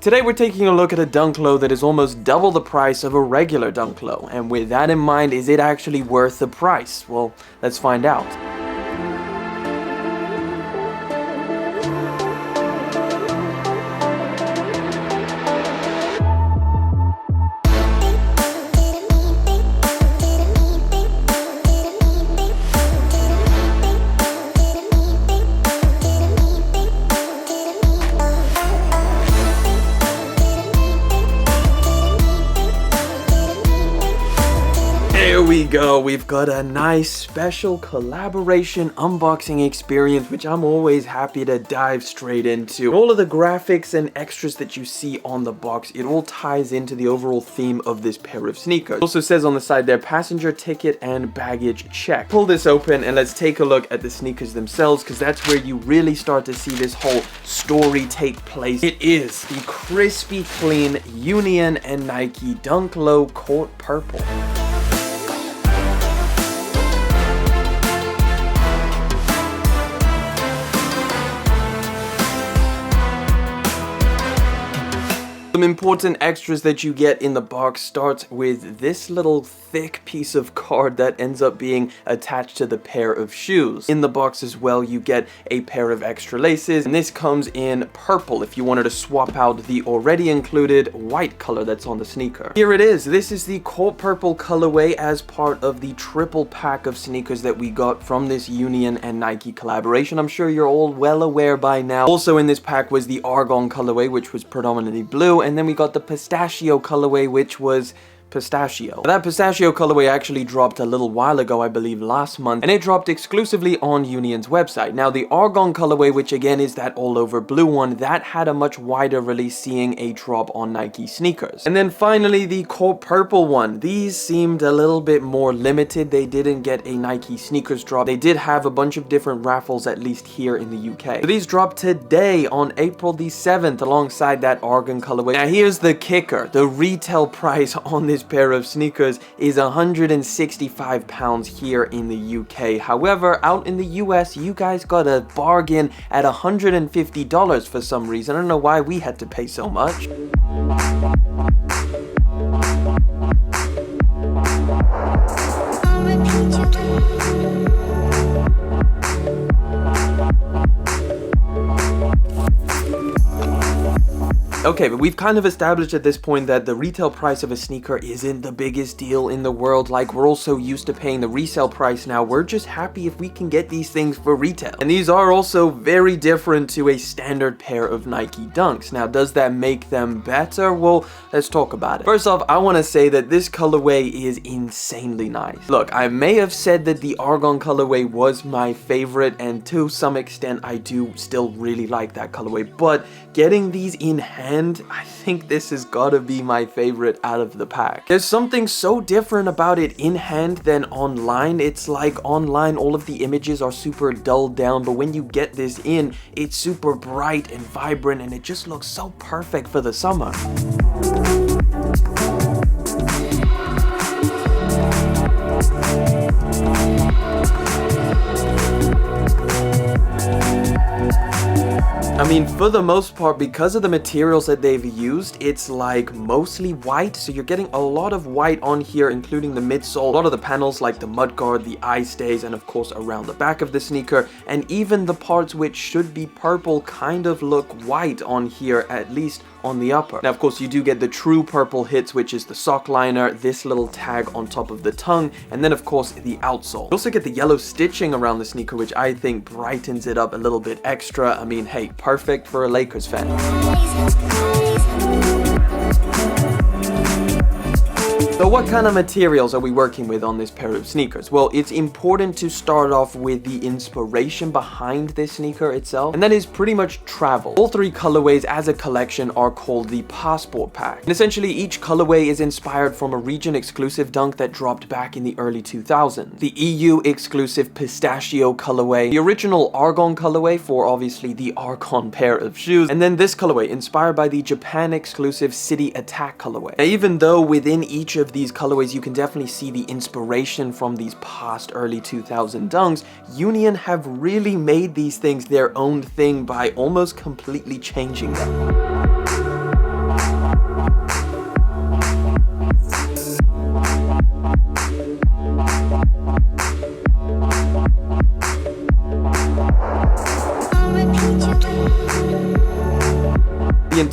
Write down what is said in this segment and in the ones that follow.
Today we're taking a look at a dunk low that is almost double the price of a regular dunk low, and with that in mind, is it actually worth the price? Well, let's find out. Here we go, we've got a nice special collaboration unboxing experience, which I'm always happy to dive straight into. All of the graphics and extras that you see on the box, it all ties into the overall theme of this pair of sneakers. It also says on the side there, passenger ticket and baggage check. Pull this open and let's take a look at the sneakers themselves, because that's where you really start to see this whole story take place. It is the crispy clean Union and Nike Dunk Low Court Purple. Some important extras that you get in the box starts with this little thick piece of card that ends up being attached to the pair of shoes. In the box as well, you get a pair of extra laces, and this comes in purple if you wanted to swap out the already included white color that's on the sneaker. Here it is. This is the Court Purple colorway as part of the triple pack of sneakers that we got from this Union and Nike collaboration. I'm sure you're all well aware by now. Also in this pack was the Argon colorway, which was predominantly blue, and then we got the pistachio colorway, which was pistachio. That pistachio colorway actually dropped a little while ago, I believe last month, and it dropped exclusively on Union's website. Now the Argon colorway, which again is that all over blue one, that had a much wider release, seeing a drop on Nike sneakers. And then finally the Court Purple one. These seemed a little bit more limited. They didn't get a Nike sneakers drop. They did have a bunch of different raffles, at least here in the UK. So these dropped today on April the 7th alongside that Argon colorway. Now here's the kicker. The retail price on this pair of sneakers is £165 here in the UK. However, out in the US, you guys got a bargain at $150 for some reason. I don't know why we had to pay so much. Okay, but we've kind of established at this point that the retail price of a sneaker isn't the biggest deal in the world. Like, we're all so used to paying the resale price now. We're just happy if we can get these things for retail. And these are also very different to a standard pair of Nike Dunks. Now, does that make them better? Well, let's talk about it. First off, I want to say that this colorway is insanely nice. Look, I may have said that the Argon colorway was my favorite, and to some extent, I do still really like that colorway, but getting these in hand, I think this has got to be my favorite out of the pack. There's something so different about it in hand than online. It's like online, all of the images are super dulled down, but when you get this in, it's super bright and vibrant, and it just looks so perfect for the summer. I mean, for the most part, because of the materials that they've used, it's like mostly white, so you're getting a lot of white on here, including the midsole, a lot of the panels like the mudguard, the eye stays, and of course around the back of the sneaker, and even the parts which should be purple kind of look white on here, at least on the upper. Now, of course, you do get the true purple hits, which is the sock liner, this little tag on top of the tongue, and then of course the outsole. You also get the yellow stitching around the sneaker, which I think brightens it up a little bit extra. I mean, hey, perfect for a Lakers fan. So what kind of materials are we working with on this pair of sneakers? Well, it's important to start off with the inspiration behind this sneaker itself, and that is pretty much travel. All three colorways as a collection are called the Passport Pack. And essentially each colorway is inspired from a region exclusive dunk that dropped back in the early 2000s. The EU exclusive Pistachio colorway, the original Argon colorway for obviously the Argon pair of shoes, and then this colorway inspired by the Japan exclusive City Attack colorway. Now, even though within each of these colorways you can definitely see the inspiration from these past early 2000 dunks, Union have really made these things their own thing by almost completely changing them.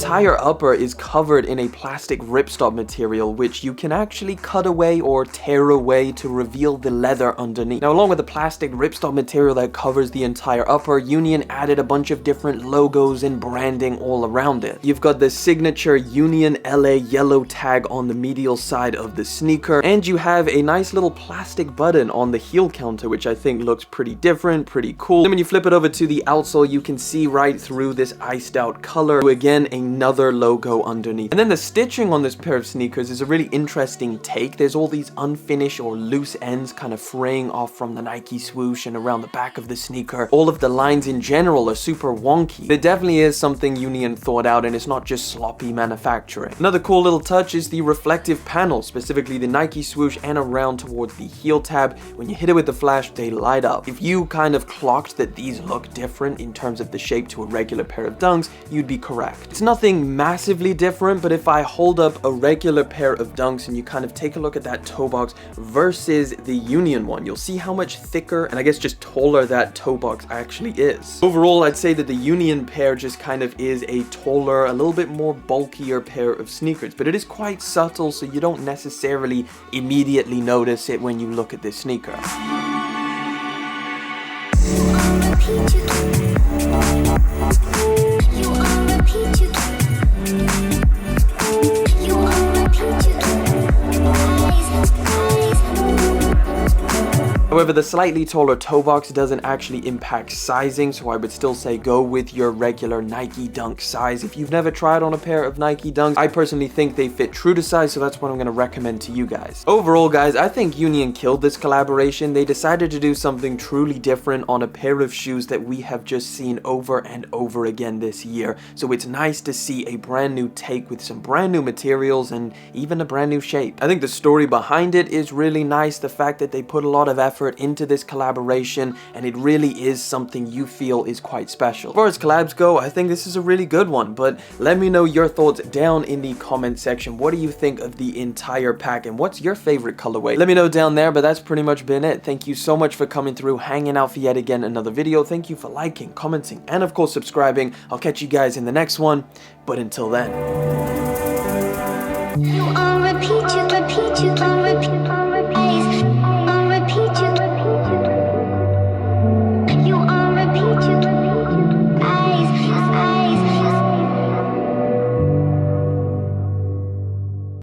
entire upper is covered in a plastic ripstop material, which you can actually cut away or tear away to reveal the leather underneath. Now, along with the plastic ripstop material that covers the entire upper, Union added a bunch of different logos and branding all around it. You've got the signature Union LA yellow tag on the medial side of the sneaker, and you have a nice little plastic button on the heel counter, which I think looks pretty different, pretty cool. Then when you flip it over to the outsole, you can see right through this iced out color. So again, another logo underneath. And then the stitching on this pair of sneakers is a really interesting take. There's all these unfinished or loose ends kind of fraying off from the Nike swoosh and around the back of the sneaker. All of the lines in general are super wonky. There definitely is something Union thought out, and it's not just sloppy manufacturing. Another cool little touch is the reflective panel, specifically the Nike swoosh and around towards the heel tab. When you hit it with the flash, they light up. If you kind of clocked that these look different in terms of the shape to a regular pair of Dunks, you'd be correct. It's nothing massively different, but if I hold up a regular pair of Dunks and you kind of take a look at that toe box versus the Union one, you'll see how much thicker and I guess just taller that toe box actually is. Overall, I'd say that the Union pair just kind of is a taller, a little bit more bulkier pair of sneakers, but it is quite subtle, so you don't necessarily immediately notice it when you look at this sneaker. However, the slightly taller toe box doesn't actually impact sizing, so I would still say go with your regular Nike Dunk size. If you've never tried on a pair of Nike Dunks, I personally think they fit true to size, so that's what I'm going to recommend to you guys. Overall, guys, I think Union killed this collaboration. They decided to do something truly different on a pair of shoes that we have just seen over and over again this year. So it's nice to see a brand new take with some brand new materials and even a brand new shape. I think the story behind it is really nice. The fact that they put a lot of effort into this collaboration, and it really is something you feel is quite special. As far as collabs go, I think this is a really good one, but let me know your thoughts down in the comment section. What do you think of the entire pack, and what's your favorite colorway? Let me know down there, but that's pretty much been it. Thank you so much for coming through, hanging out for yet again another video. Thank you for liking, commenting, and of course subscribing. I'll catch you guys in the next one, but until then. You on repeat, you repeat, you on repeat.